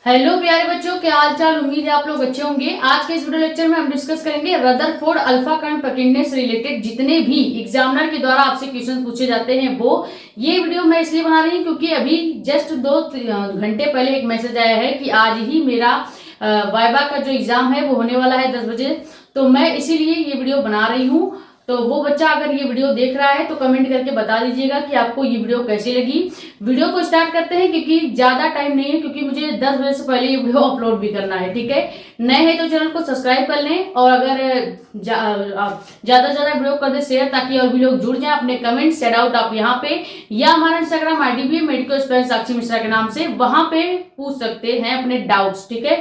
Hello प्यारे बच्चों, क्या हाल चाल। उम्मीद है आप लोग अच्छे होंगे। आज के इस वीडियो लेक्चर में हम डिस्कस करेंगे रदरफोर्ड अल्फा कण प्रकीर्णन से रिलेटेड जितने भी एग्जामिनर के द्वारा आपसे क्वेश्चन पूछे जाते हैं वो। ये वीडियो मैं इसलिए बना रही हूँ क्योंकि अभी जस्ट 2 घंटे पहले एक मैसेज आया है कि आज ही मेरा वाइवा का जो एग्जाम है वो होने वाला है 10 बजे। तो मैं इसीलिए ये वीडियो बना रही हूँ। तो वो बच्चा अगर ये वीडियो देख रहा है तो कमेंट करके बता दीजिएगा कि आपको ये वीडियो कैसी लगी। वीडियो को स्टार्ट करते हैं क्योंकि ज्यादा टाइम नहीं है, क्योंकि मुझे 10 बजे से पहले ये वीडियो अपलोड भी करना है। ठीक है, नए हैं तो चैनल को सब्सक्राइब कर लें और अगर ज्यादा से ज्यादा वीडियो कर दे शेयर, ताकि और भी लोग जुड़ जाएं। अपने कमेंट सेट आउट आप यहाँ पे या हमारा इंस्टाग्राम आईडी भी मेडिकल स्टूडेंट साक्षी मिश्रा के नाम से, वहां पे पूछ सकते हैं अपने डाउट्स। ठीक है,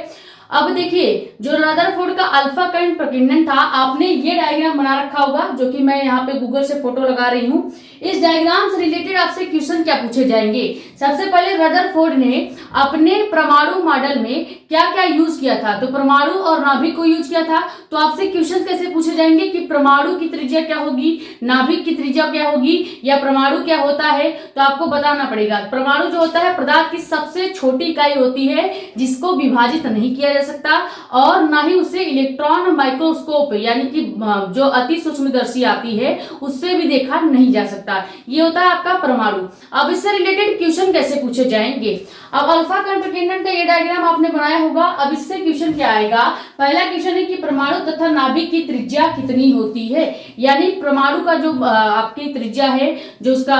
अब देखिए जो रदरफोर्ड का अल्फा कण प्रकीर्णन था, आपने ये डायग्राम बना रखा होगा जो कि मैं यहाँ पे गूगल से फोटो लगा रही हूँ। इस डायग्राम से रिलेटेड आपसे क्वेश्चन क्या पूछे जाएंगे। सबसे पहले रदरफोर्ड ने अपने परमाणु मॉडल में क्या क्या यूज किया था, तो परमाणु और नाभिक को यूज किया था। तो आपसे क्वेश्चन कैसे पूछे जाएंगे कि परमाणु की त्रिज्या क्या होगी, नाभिक की त्रिज्या क्या होगी, या परमाणु क्या होता है, तो आपको बताना पड़ेगा। परमाणु जो होता है पदार्थ की सबसे छोटी इकाई होती है जिसको विभाजित नहीं किया जा सकता और ना ही उसे इलेक्ट्रॉन माइक्रोस्कोप यानी कि जो अति सूक्ष्मदर्शी आती है उससे भी देखा नहीं जा सकता। ये होता है आपका परमाणु। अब इससे रिलेटेड क्वेश्चन कैसे पूछे जाएंगे। अब अल्फा कण प्रकीर्णन का ये डायग्राम आपने बनाया होगा। अब इससे क्वेश्चन क्या आएगा। पहला क्वेश्चन है कि परमाणु तथा नाभिक की त्रिज्या कितनी होती है, यानी परमाणु का जो आपकी त्रिज्या है, जो उसका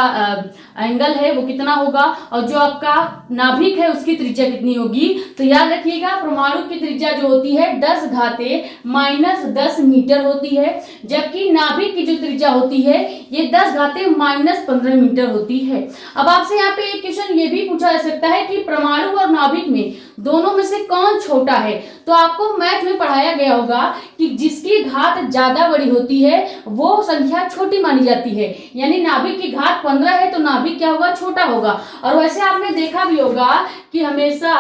एंगल है वो कितना होगा, और जो आपका नाभिक है उसकी त्रिज्या कितनी होगी। तो याद रखिएगा परमाणु की त्रिज्या जो होती है 10 घाते -10 मीटर होती है, जबकि नाभिक की जो त्रिज्या होती है ये 10 घाते -15 मीटर होती है। अब आपसे यहाँ पे एक क्वेश्चन ये भी पूछा जा सकता है कि परमाणु और नाभिक में दोनों में से कौन छोटा है। तो आपको मैथ में पढ़ाया गया होगा कि जिसकी घात ज्यादा बड़ी होती है वो संख्या छोटी मानी जाती है, यानी नाभिक की घात 15 है तो नाभिक क्या होगा, छोटा होगा। और वैसे आपने देखा भी होगा कि हमेशा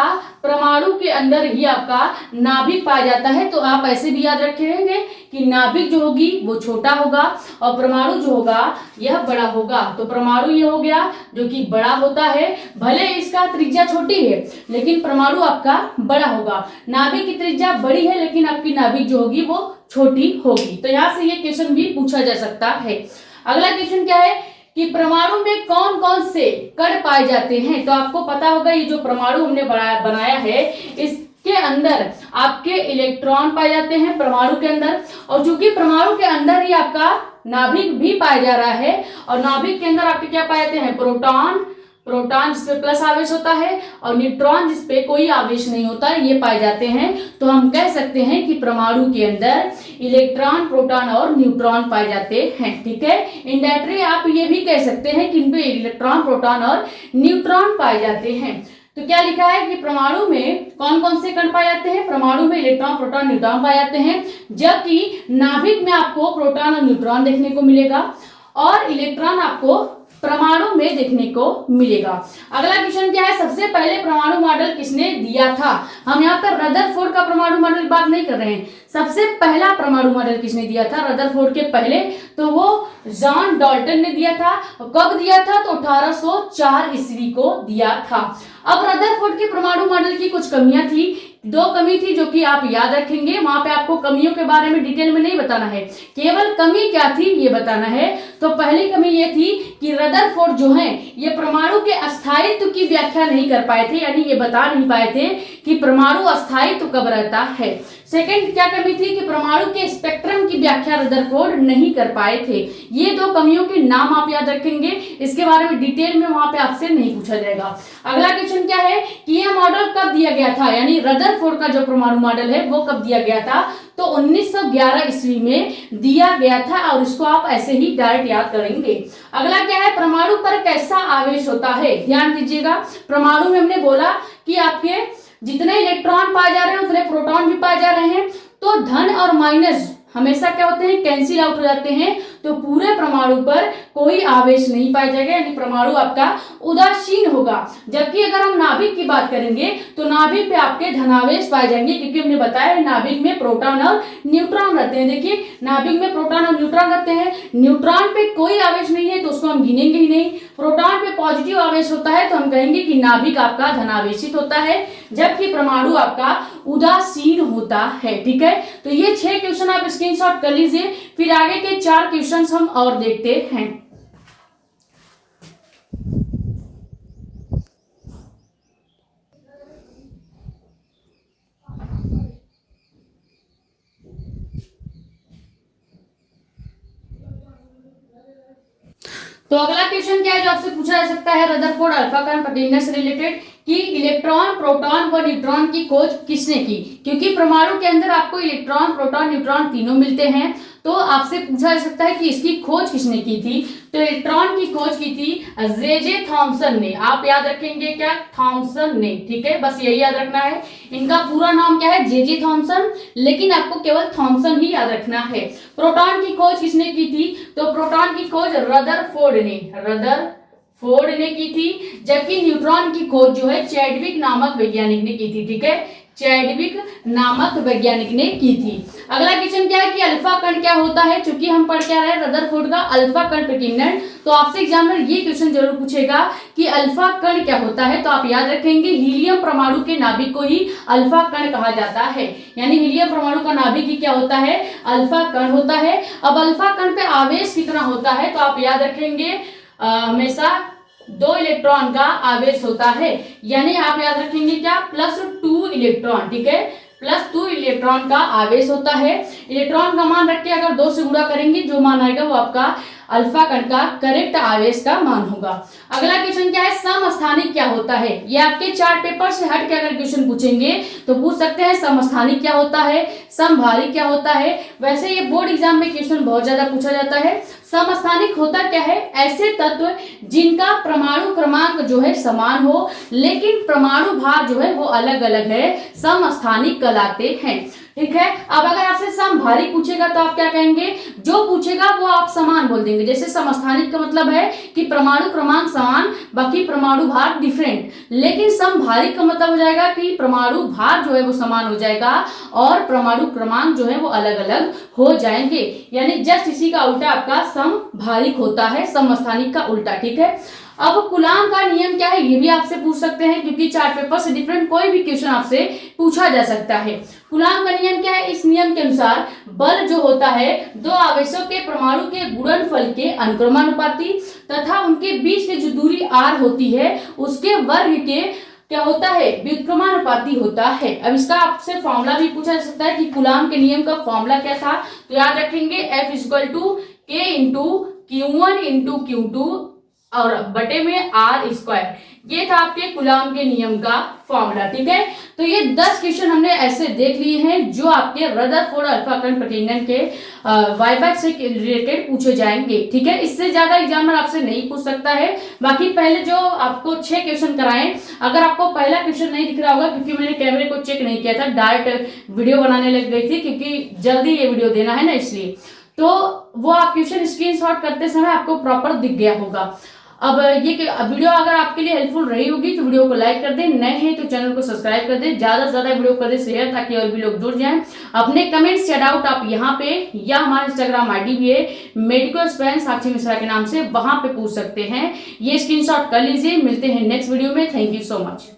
परमाणु के अंदर ही आपका नाभिक पाया जाता है। तो आप ऐसे भी याद रखेंगे कि नाभिक जो होगी वो छोटा होगा और परमाणु जो होगा यह बड़ा होगा। तो परमाणु ये हो गया जो कि बड़ा होता है, भले इसका त्रिज्या छोटी है लेकिन परमाणु आपका बड़ा होगा। नाभिक की त्रिज्या बड़ी है लेकिन आपकी नाभिक जो होगी वो छोटी होगी। तो यहाँ से ये क्वेश्चन भी पूछा जा सकता है। अगला क्वेश्चन क्या है कि परमाणु में कौन कौन से कण पाए जाते हैं। तो आपको पता होगा ये जो परमाणु हमने बनाया है इसके अंदर आपके इलेक्ट्रॉन पाए जाते हैं परमाणु के अंदर, और चूंकि परमाणु के अंदर ही आपका नाभिक भी पाया जा रहा है और नाभिक के अंदर आपके क्या पाए जाते हैं, प्रोटॉन जिसपे प्लस आवेश होता है और न्यूट्रॉन जिसपे कोई आवेश नहीं होता है, ये पाए जाते हैं। तो हम कह सकते हैं कि परमाणु के अंदर इलेक्ट्रॉन, प्रोटॉन और न्यूट्रॉन पाए जाते हैं। ठीक है, इनडायरेक्टली आप ये भी कह सकते हैं कि इनपे इलेक्ट्रॉन, प्रोटॉन और न्यूट्रॉन पाए जाते हैं। तो क्या लिखा है कि परमाणु में कौन कौन से कण पाए जाते हैं। परमाणु में इलेक्ट्रॉन, प्रोटॉन, न्यूट्रॉन पाए जाते हैं, जबकि नाभिक में आपको प्रोटॉन और न्यूट्रॉन देखने को मिलेगा और इलेक्ट्रॉन आपको परमाणु में देखने को मिलेगा। अगला क्वेश्चन क्या है, सबसे पहले परमाणु मॉडल किसने दिया था। हम यहाँ पर रदरफोर्ड का परमाणु मॉडल की बात नहीं कर रहे हैं। सबसे पहला परमाणु मॉडल किसने दिया था रदरफोर्ड के पहले, तो वो जॉन डाल्टन ने दिया था। कब दिया था, तो 1804 ईस्वी को दिया था। अब रदरफोर्ड के परमाणु मॉडल की कुछ कमियां थी, 2 कमी थी जो कि आप याद रखेंगे। वहां पे आपको कमियों के बारे में डिटेल में नहीं बताना है, केवल कमी क्या थी ये बताना है। तो पहली कमी ये थी कि रदरफोर्ड जो है ये परमाणु के अस्थायित्व की व्याख्या नहीं कर पाए थे, यानी ये बता नहीं पाए थे कि परमाणु अस्थायित्व कब रहता है। सेकंड क्या कमी थी कि परमाणु के स्पेक्ट्रम की व्याख्या रदरफोर्ड नहीं कर पाए थे। ये 2 कमियों के नाम आप याद रखेंगे, इसके बारे में डिटेल में वहां पे आपसे नहीं पूछा जाएगा। अगला क्वेश्चन क्या है कि यह मॉडल कब दिया गया था, यानी रदरफोर्ड का जो परमाणु मॉडल है वो कब दिया गया था, तो 1911 ईस्वी में दिया गया था और इसको आप ऐसे ही डायरेक्ट याद करेंगे। अगला क्या है, परमाणु पर कैसा आवेश होता है। ध्यान दीजिएगा, परमाणु में हमने बोला कि आपके जितने इलेक्ट्रॉन पाए जा रहे हैं उतने प्रोटॉन भी पाए जा रहे हैं, तो धन और माइनस हमेशा क्या होते हैं, कैंसिल आउट हो जाते हैं। तो पूरे परमाणु पर कोई आवेश नहीं पाया जाएगा, यानी परमाणु आपका उदासीन होगा। जबकि अगर हम नाभिक की बात करेंगे तो नाभिक पे आपके धनावेश पाए जाएंगे, क्योंकि हमने बताया नाभिक में प्रोटॉन और न्यूट्रॉन रहते हैं। देखिए नाभिक में प्रोटॉन और न्यूट्रॉन रहते हैं, न्यूट्रॉन पे कोई आवेश नहीं है तो उसको हम गिनेंगे ही नहीं। प्रोटॉन पे पॉजिटिव आवेश होता है तो हम कहेंगे कि नाभिक आपका धनावेशित होता है, जबकि परमाणु आपका उदासीन होता है। ठीक है, तो ये 6 क्वेश्चन आप स्क्रीनशॉट कर लीजिए, फिर आगे के 4 क्वेश्चन हम और देखते हैं। तो अगला क्वेश्चन क्या है जो आपसे पूछा जा सकता है रदरफोर्ड अल्फा कण पटिन्नर से रिलेटेड, कि इलेक्ट्रॉन, प्रोटॉन व न्यूट्रॉन की खोज किसने की। क्योंकि परमाणु के अंदर आपको इलेक्ट्रॉन, प्रोटॉन, न्यूट्रॉन तीनों मिलते हैं, तो आपसे पूछा जा सकता है कि इसकी खोज किसने की थी। तो इलेक्ट्रॉन की खोज की थी जे थॉमसन ने। आप याद रखेंगे क्या, थॉमसन ने। ठीक है, बस यही याद रखना है। इनका पूरा नाम क्या है, जे थॉमसन, लेकिन आपको केवल थॉमसन ही याद रखना है। प्रोटॉन की खोज किसने की थी, तो प्रोटॉन की खोज रदरफोर्ड ने की थी। जबकि न्यूट्रॉन की खोज जो है चैडविक नामक वैज्ञानिक ने की थी। ठीक है, चैडविक नामक वैज्ञानिक ने की थी। अगला क्वेश्चन क्या है कि अल्फा कण क्या होता है। चूंकि हम पढ़ क्या रहे हैं रदरफोर्ड का अल्फा कण प्रकीर्णन, तो आपसे एग्जामिनर ये क्वेश्चन जरूर पूछेगा कि अल्फा कण क्या होता है। तो आप याद रखेंगे हीलियम परमाणु के नाभिक को ही अल्फा कण कहा जाता है, यानी हीलियम परमाणु का नाभिक ही क्या होता है, अल्फा कण होता है। अब अल्फा कण पे आवेश कितना होता है, तो आप याद रखेंगे हमेशा 2 इलेक्ट्रॉन का आवेश होता है, यानी आप याद रखेंगे क्या, +2 इलेक्ट्रॉन। ठीक है, +2 इलेक्ट्रॉन का आवेश होता है। इलेक्ट्रॉन का मान रख के अगर 2 से गुणा करेंगे, जो मान आएगा वो आपका अल्फा कण का करेक्ट आवेश का मान होगा। अगला क्वेश्चन क्या है, समस्थानिक क्या होता है। ये आपके चार्ट पेपर से हट के अगर क्वेश्चन पूछेंगे तो पूछ सकते हैं समस्थानिक क्या होता है, समभारिक क्या होता है। वैसे ये बोर्ड एग्जाम में क्वेश्चन बहुत ज्यादा पूछा जाता है। समस्थानिक होता क्या है, ऐसे तत्व जिनका परमाणु क्रमांक जो है समान हो लेकिन परमाणु भार जो है वो अलग अलग है, समस्थानिक कहलाते हैं। ठीक है, अब अगर आपसे समभारिक पूछेगा तो आप क्या कहेंगे, जो पूछेगा वो आप समान बोल देंगे। जैसे समस्थानिक का मतलब है कि परमाणु क्रमांक समान, बाकी परमाणु भार डिफरेंट। लेकिन समभारिक का मतलब हो जाएगा कि परमाणु भार जो है वो समान हो जाएगा और परमाणु क्रमांक जो है वो अलग अलग हो जाएंगे, यानी जस्ट इसी का उल्टा आपका समभारिक होता है, समस्थानिक का उल्टा। ठीक है, अब कूलाम का नियम क्या है ये भी आपसे पूछ सकते हैं, क्योंकि चार्ट पेपर से डिफरेंट कोई भी क्वेश्चन आपसे पूछा जा सकता है। कूलाम का नियम क्या है, इस नियम के अनुसार बल जो होता है 2 आवेशों के परमाणु के गुणनफल के अनुक्रमानुपाती तथा उनके बीच की जो दूरी r होती है उसके वर्ग के क्या होता है, व्युत्क्रमानुपाती होता है। अब इसका आपसे फॉर्मूला भी पूछा जा सकता है कि कूलाम के नियम का फॉर्मूला क्या था, तो याद रखेंगे F = K × Q1 × Q2 और बटे में r²। ये था आपके कूलाम के नियम का फॉर्मूला। ठीक है, तो ये 10 क्वेश्चन हमने ऐसे देख लिए हैं जो आपके रदरफोर्ड अल्फा कण प्रकीर्णन के वाइबैक से रिलेटेड पूछे जाएंगे। ठीक है, इससे ज्यादा एग्जामिनर आपसे नहीं पूछ सकता है। बाकी पहले जो आपको 6 क्वेश्चन कराएं, अगर आपको पहला क्वेश्चन नहीं दिख रहा होगा क्योंकि मैंने कैमरे को चेक नहीं किया था, डायरेक्ट वीडियो बनाने लग गई थी क्योंकि जल्दी ये वीडियो देना है ना, इसलिए तो वो आप क्वेश्चन स्क्रीनशॉट करते समय आपको प्रॉपर दिख गया होगा। अब ये वीडियो अगर आपके लिए हेल्पफुल रही होगी तो वीडियो को लाइक कर दें, नए हैं तो चैनल को सब्सक्राइब कर दें, ज्यादा से ज्यादा वीडियो कर दें शेयर, ताकि और भी लोग जुड़ जाएं। अपने कमेंट्स या डाउट आप यहाँ पे या हमारे इंस्टाग्राम आईडी भी है मेडिकल स्टूडेंट साक्षी मिश्रा के नाम से, वहां पे पूछ सकते हैं। ये स्क्रीनशॉट कर लीजिए। मिलते हैं नेक्स्ट वीडियो में। Thank you so much.